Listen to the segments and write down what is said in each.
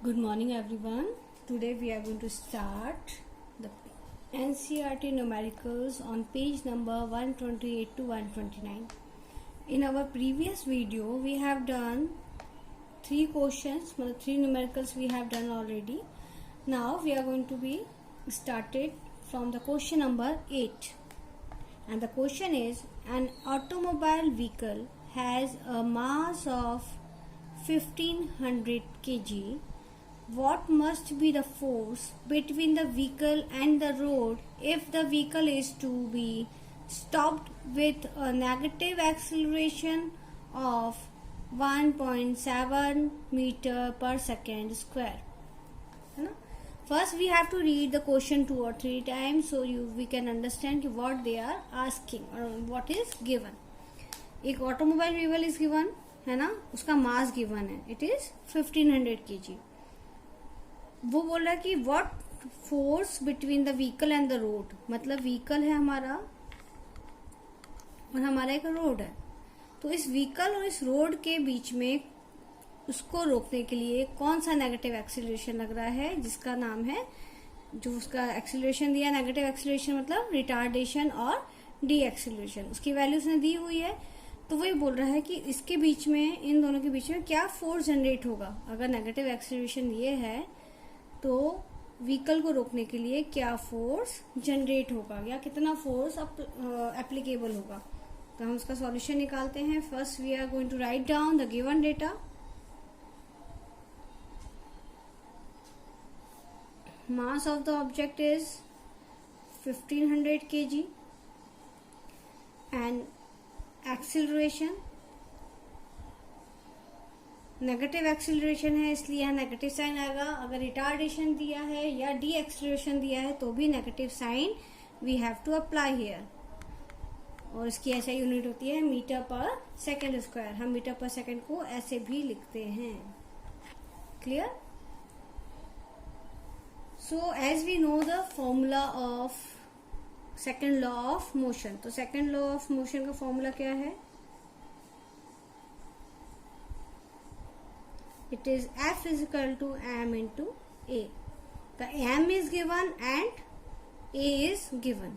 Good morning everyone. Today we are going to start the NCERT numericals on page number 128 to 129. In our previous video we have done 3 questions, 3 numericals we have done already. Now we are going to be started from the question number 8. And the question is, an automobile vehicle has a mass of 1500 kg. What must be the force between the vehicle and the road if the vehicle is to be stopped with a negative acceleration of 1.7 meter per second square? First we have to read the question 2 or 3 times so we can understand what they are asking or what is given. एक automobile vehicle is given है ना, उसका mass given है, it is 1500 kg. वो बोल रहा है कि what force between the vehicle and the road, मतलब व्हीकल है हमारा और हमारा एक रोड है, तो इस व्हीकल और इस रोड के बीच में उसको रोकने के लिए कौन सा नेगेटिव एक्सीलरेशन लग रहा है, जिसका नाम है, जो उसका एक्सीलरेशन दिया नेगेटिव एक्सीलरेशन मतलब रिटार्डेशन और डी एक्सीलरेशन, उसकी वैल्यू उसने दी हुई है. तो वही बोल रहा है कि इसके बीच में, इन दोनों के बीच में क्या फोर्स जनरेट होगा. अगर नेगेटिव एक्सीलरेशन ये है तो व्हीकल को रोकने के लिए क्या फोर्स जनरेट होगा या कितना फोर्स एप्लीकेबल होगा. तो हम उसका सॉल्यूशन निकालते हैं. First we are going to write down the given data. Mass of the object is 1500 kg and acceleration negative acceleration है इसलिए यहाँ नेगेटिव साइन आएगा. अगर रिटार्डेशन दिया है या डी एक्सीलरेशन दिया है तो भी negative sign we have to apply here. और इसकी ऐसा यूनिट होती है मीटर पर सेकेंड स्क्वायर. हम मीटर पर सेकेंड को ऐसे भी लिखते हैं. Clear. So as we know the formula of second law of motion, तो सेकेंड लॉ ऑफ मोशन का फॉर्मूला क्या है, it is F is equal to m into a. The m is given and a is given,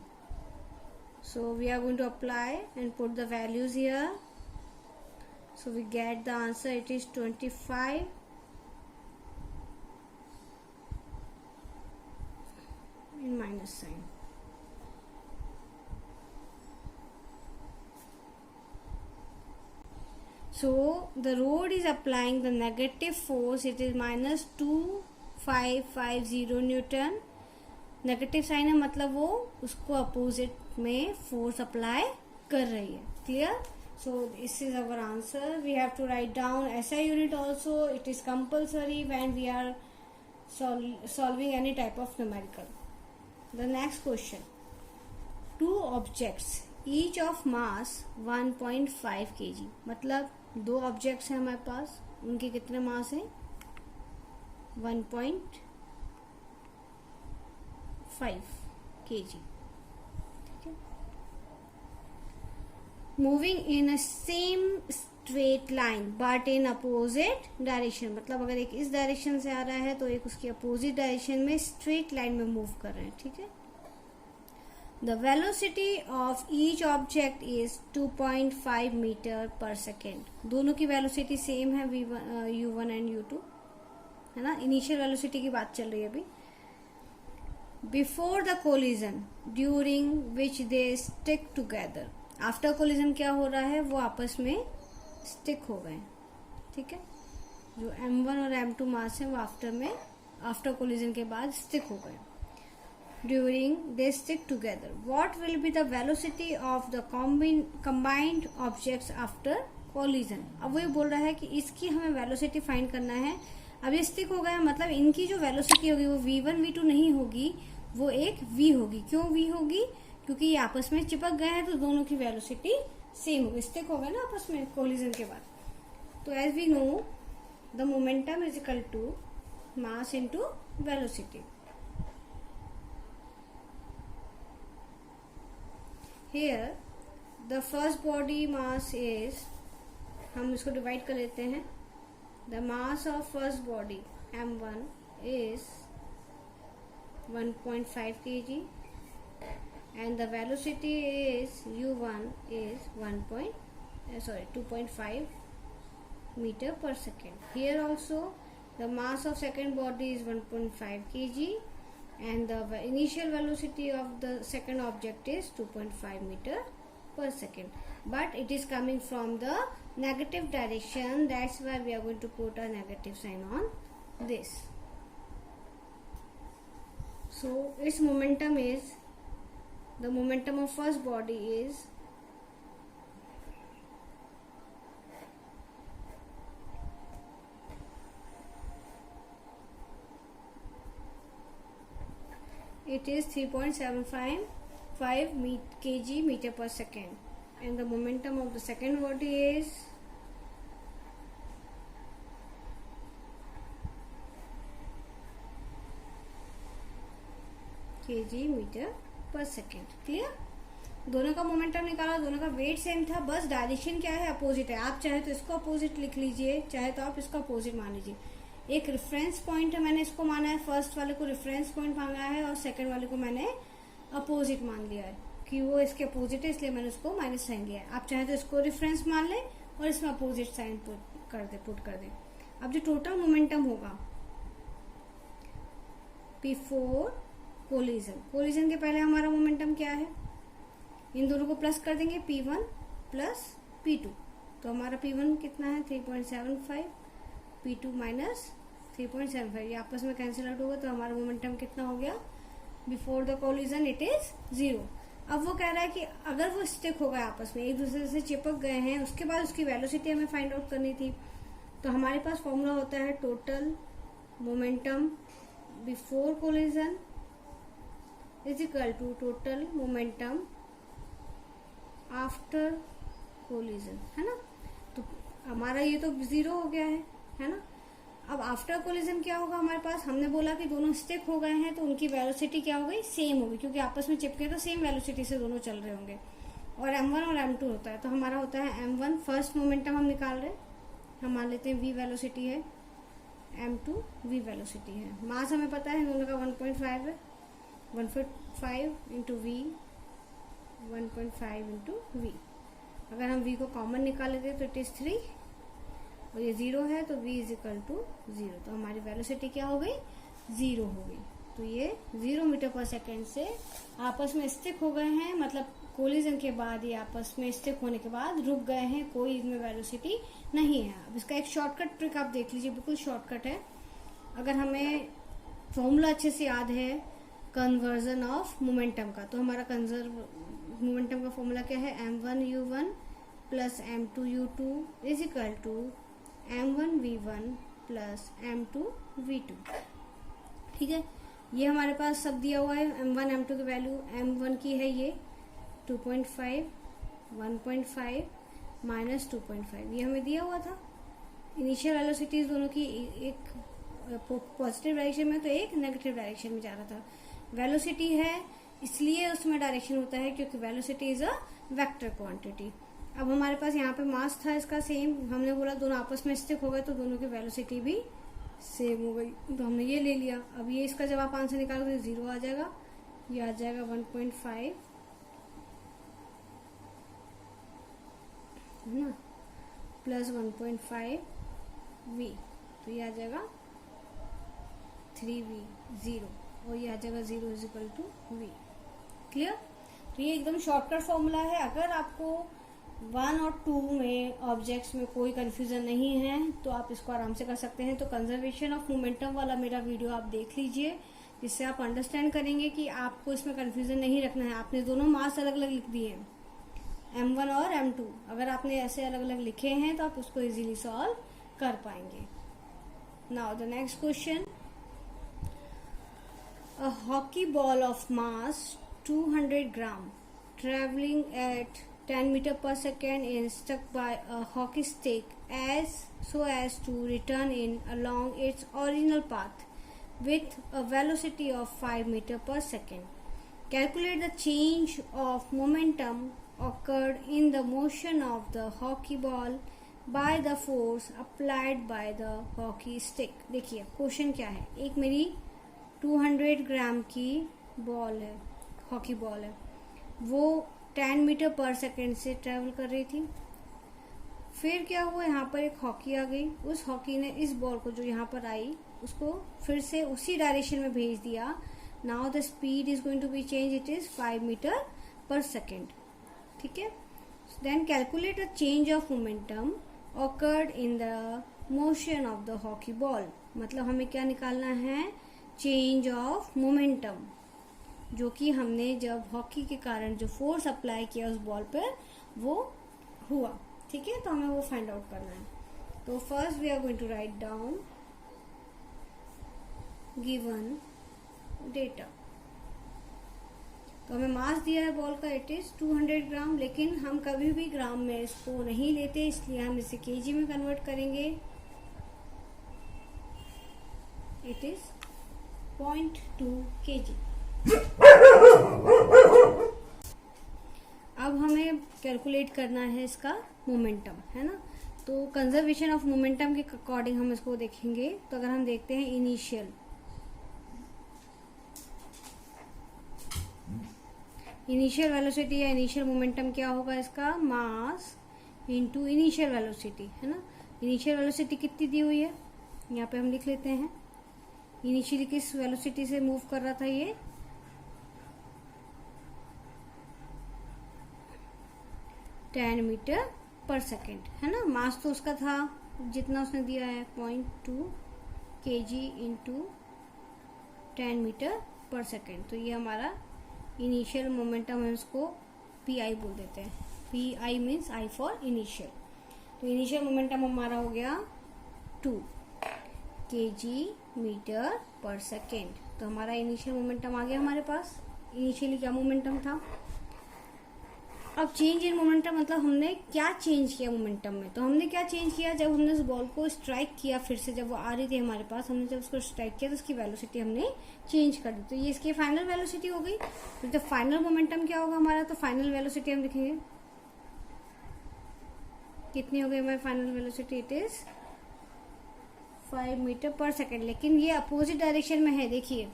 so we are going to apply and put the values here. So we get the answer, it is 25 in minus sign. So the road is applying the negative force, it is minus 2550 newton. Negative sign है मतलब वो उसको opposite में force apply कर रही है. Clear. So this is our answer. We have to write down SI unit also. It is compulsory when we are solving any type of numerical. The next question, two objects each of mass 1.5 kg, मतलब 2 objects हैं हमारे पास, उनके कितने मास हैं 1.5 kg. ठीक है. Moving in a same straight line but in opposite direction, मतलब अगर एक इस डायरेक्शन से आ रहा है तो एक उसकी अपोजिट डायरेक्शन में स्ट्रेट लाइन में मूव कर रहे हैं. ठीक है. The velocity of each object is 2.5 meter per second. दोनों की वेलोसिटी सेम है, u1 एंड u2 है ना. इनिशियल वेलोसिटी की बात चल रही है अभी. Before the collision during which they stick together, after collision क्या हो रहा है, वो आपस में स्टिक हो गए. ठीक है. जो m1 और m2 मास है वो आफ्टर कोलिजन के बाद स्टिक हो गए. During they stick together, what will be the velocity of the combined objects after collision? अब वही बोल रहा है कि इसकी हमें वेलोसिटी फाइंड करना है. अब ये स्टिक हो गया मतलब इनकी जो वेलोसिटी होगी वो v1 v2 नहीं होगी, वो एक v होगी. क्यों v होगी, क्योंकि ये आपस में चिपक गए हैं तो दोनों की वेलोसिटी सेम होगी. स्टिक हो गए ना आपस में कोलिजन के बाद. तो as we know the momentum is equal to mass into velocity. Here the first body mass is, हम इसको डिवाइड कर लेते हैं. The mass of first body m1 is 1.5 kg and the velocity is u1 is 2.5 meter per second. Here also the mass of second body is 1.5 kg and the initial velocity of the second object is 2.5 meter per second, but it is coming from the negative direction. That's why we are going to put a negative sign on this. So its momentum is, the momentum of first body is it is 3.75 kg meter per second and the momentum of the second body is kg meter पर second. Clear? दोनों का momentum निकाला, दोनों का weight same था, बस direction क्या है, अपोजिट है. आप चाहे तो इसको अपोजिट लिख लीजिए, चाहे तो आप इसको अपोजिट मान लीजिए. एक रेफरेंस पॉइंट है, मैंने इसको माना है, फर्स्ट वाले को रेफरेंस पॉइंट मांगा है और सेकंड वाले को मैंने अपोजिट मान लिया है कि वो इसके अपोजिट है, इसलिए मैंने उसको माइनस साइन लिया है. आप चाहे तो इसको रेफरेंस मान लें और इसमें अपोजिट साइन पुट कर दे. अब जो टोटल मोमेंटम होगा बिफोर कोलिजन के पहले हमारा मोमेंटम क्या है, इन दोनों को प्लस कर देंगे, P1 प्लस P2. तो हमारा P1 कितना है 3.75, P2 माइनस 3.75, ये आपस में कैंसिल आउट होगा. तो हमारा मोमेंटम कितना हो गया before the collision, it is 0. अब वो कह रहा है कि अगर वो स्टिक हो गए आपस में, एक दूसरे से चिपक गए हैं, उसके बाद उसकी वेलोसिटी हमें फाइंड आउट करनी थी. तो हमारे पास फॉर्मूला होता है total momentum before collision is equal to total momentum after collision, है ना. तो हमारा ये तो 0 हो गया है ना. अब आफ्टर कोलिजन क्या होगा हमारे पास, हमने बोला कि दोनों स्टिक हो गए हैं तो उनकी वेलोसिटी क्या हो गई, सेम होगी, क्योंकि आपस में चिपके तो सेम वेलोसिटी से दोनों चल रहे होंगे. और m1 और m2 होता है, तो हमारा होता है m1 फर्स्ट मोमेंटम हम निकाल रहे हैं, हम मान लेते हैं v वेलोसिटी है, m2 v वेलोसिटी है. मास हमें पता है दोनों का 1.5 है, 1.5 इंटू वी, 1.5 इंटू वी. अगर हम v को कॉमन निकाल लेते तो इट इज 3 और ये 0 है, तो v इज इक्वल टू 0. तो हमारी वेलोसिटी क्या हो गई, 0 हो गई. तो ये 0 मीटर पर सेकेंड से आपस में स्टिक हो गए हैं, मतलब कोलिजन के बाद ये आपस में स्टिक होने के बाद रुक गए हैं, कोई इनमें वेलोसिटी नहीं है. अब इसका एक शॉर्टकट ट्रिक आप देख लीजिए, बिल्कुल शॉर्टकट है. अगर हमें फॉर्मूला अच्छे से याद है कन्वर्जन ऑफ मोमेंटम का, तो हमारा मोमेंटम का फॉर्मूला क्या है, m1u1 plus m2u2 is equal to m1v1 plus m2v2. ठीक है, ये हमारे पास सब दिया हुआ है. m1 m2 की वैल्यू, m1 की है ये 2.5, 1.5 माइनस 2.5, ये हमें दिया हुआ था. इनिशियल वेलोसिटीज दोनों की एक पॉजिटिव डायरेक्शन में तो एक नेगेटिव डायरेक्शन में जा रहा था. वेलोसिटी है इसलिए उसमें डायरेक्शन होता है क्योंकि velocity is a vector quantity. अब हमारे पास यहाँ पे मास था इसका सेम, हमने बोला दोनों आपस में स्टिक हो गए तो दोनों की वेलोसिटी भी सेम हो गई, तो हमने ये ले लिया. अब ये इसका जब आप आंसर निकालोगे तो 0 आ जाएगा, ये आ जाएगा 1.5 है ना, प्लस 1.5 v, तो ये आ जाएगा 3v 0 और ये आ जाएगा 0 is equal to v. Clear? तो ये एकदम शॉर्टकट फॉर्मूला है. अगर आपको 1 और 2 में ऑब्जेक्ट्स में कोई कंफ्यूजन नहीं है तो आप इसको आराम से कर सकते हैं. तो कंजर्वेशन ऑफ मोमेंटम वाला मेरा वीडियो आप देख लीजिए, जिससे आप अंडरस्टैंड करेंगे कि आपको इसमें कंफ्यूजन नहीं रखना है. आपने दोनों मास अलग अलग लिख दिए हैं, m1 और m2. अगर आपने ऐसे अलग अलग लिखे हैं तो आप उसको इजीली सॉल्व कर पाएंगे. Now the next question, a hockey ball of mass 200 gram traveling at 10 meter per second is stuck by a hockey stick so as to return in along its original path with a velocity of 5 meter per second. Calculate the change of momentum occurred in the motion of the hockey ball by the force applied by the hockey stick. देखिए question क्या है, एक मेरी 200 ग्राम की ball है, hockey ball है, वो 10 metre पर सेकेंड से ट्रेवल कर रही थी। फिर क्या हुआ, यहाँ पर एक हॉकी आ गई, उस हॉकी ने इस बॉल को जो यहाँ पर आई उसको फिर से उसी डायरेक्शन में भेज दिया। Now the speed is going to be change, it is 5 metre पर सेकेंड। ठीक है, then calculate the change of momentum occurred in the motion of the hockey ball. मतलब हमें क्या निकालना है, चेंज ऑफ मोमेंटम, जो कि हमने जब हॉकी के कारण जो फोर्स अप्लाई किया उस बॉल पर वो हुआ। ठीक है, तो हमें वो फाइंड आउट करना है। तो first we are going to write down given data. तो हमें मास दिया है बॉल का, इट इज 200 ग्राम, लेकिन हम कभी भी ग्राम में इसको नहीं लेते, इसलिए हम इसे केजी में कन्वर्ट करेंगे। It is 0.2 kg। अब हमें कैलकुलेट करना है इसका मोमेंटम, है ना। तो कंजर्वेशन ऑफ मोमेंटम के अकॉर्डिंग हम इसको देखेंगे। तो अगर हम देखते हैं इनिशियल वेलोसिटी या इनिशियल मोमेंटम क्या होगा इसका, मास इनटू इनिशियल वेलोसिटी, है ना। इनिशियल वेलोसिटी कितनी दी हुई है, यहाँ पे हम लिख लेते हैं। इनिशियली किस वेलोसिटी से मूव कर रहा था ये, 10 मीटर पर सेकेंड, है ना। मास तो उसका था जितना उसने दिया है 0.2 kg इंटू 10 मीटर पर सेकेंड। तो ये हमारा इनिशियल मोमेंटम है, उसको PI बोल देते हैं। PI means I for initial. तो इनिशियल मोमेंटम हमारा हो गया 2 kg मीटर पर सेकेंड। तो हमारा इनिशियल मोमेंटम आ गया हमारे पास। इनिशियली क्या मोमेंटम था। अब चेंज इन मोमेंटम मतलब हमने क्या चेंज किया मोमेंटम में। तो हमने क्या चेंज किया, जब हमने उस बॉल को स्ट्राइक किया, फिर से जब वो आ रही थी हमारे पास, हमने जब उसको स्ट्राइक किया तो उसकी वेलोसिटी हमने चेंज कर दी। तो ये इसकी फाइनल वेलोसिटी हो गई। तो जब फाइनल मोमेंटम क्या होगा हमारा, तो फाइनल वेलोसिटी हम लिखेंगे कितनी हो गई हमारी final velocity, it is 5 metre पर सेकेंड। लेकिन ये अपोजिट डायरेक्शन में है। देखिए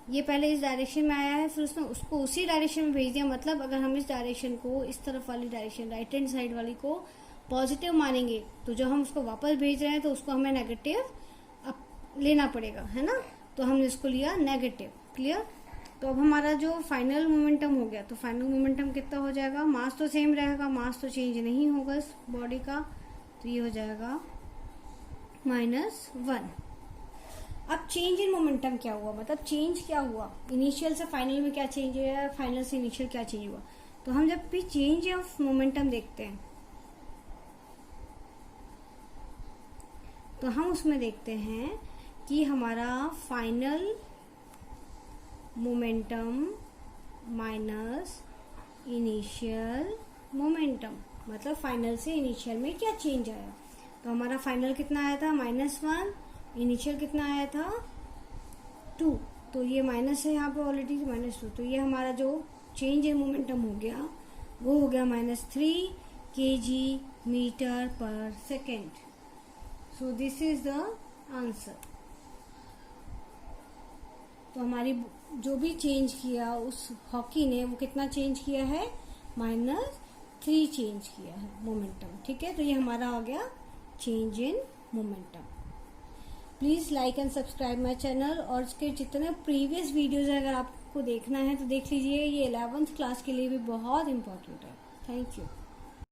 ये पहले इस डायरेक्शन में आया है, फिर उसने उसको उसी डायरेक्शन में भेज दिया। मतलब अगर हम इस डायरेक्शन को, इस तरफ वाली डायरेक्शन, राइट हैंड साइड वाली को पॉजिटिव मानेंगे, तो जो हम उसको वापस भेज रहे हैं तो उसको हमें नेगेटिव लेना पड़ेगा, है ना। तो हमने इसको लिया नेगेटिव। क्लियर। तो अब हमारा जो फाइनल मोमेंटम हो गया, तो फाइनल मोमेंटम कितना हो जाएगा, मास तो सेम रहेगा, मास तो चेंज नहीं होगा इस बॉडी का, तो ये हो जाएगा -1। अब चेंज इन मोमेंटम क्या हुआ, मतलब चेंज क्या हुआ, इनिशियल से फाइनल में क्या चेंज हुआ, फाइनल से इनिशियल क्या चेंज हुआ। तो हम जब भी चेंज ऑफ मोमेंटम देखते हैं तो हम उसमें देखते हैं कि हमारा final momentum minus initial momentum, मतलब फाइनल से इनिशियल में क्या चेंज आया। तो हमारा फाइनल कितना आया था -1, इनिशियल कितना आया था 2, तो ये माइनस है यहाँ पे ऑलरेडी -2। तो ये हमारा जो चेंज इन मोमेंटम हो गया वो हो गया -3 kg मीटर पर second. So this is the answer. तो हमारी जो भी चेंज किया उस हॉकी ने, वो कितना चेंज किया है, -3 चेंज किया है मोमेंटम। ठीक है, तो ये हमारा आ गया change in momentum. Please like and subscribe my channel, और इसके जितने प्रीवियस वीडियोज अगर आपको देखना है तो देख लीजिए। ये 11th क्लास के लिए भी बहुत इंपॉर्टेंट है। Thank you.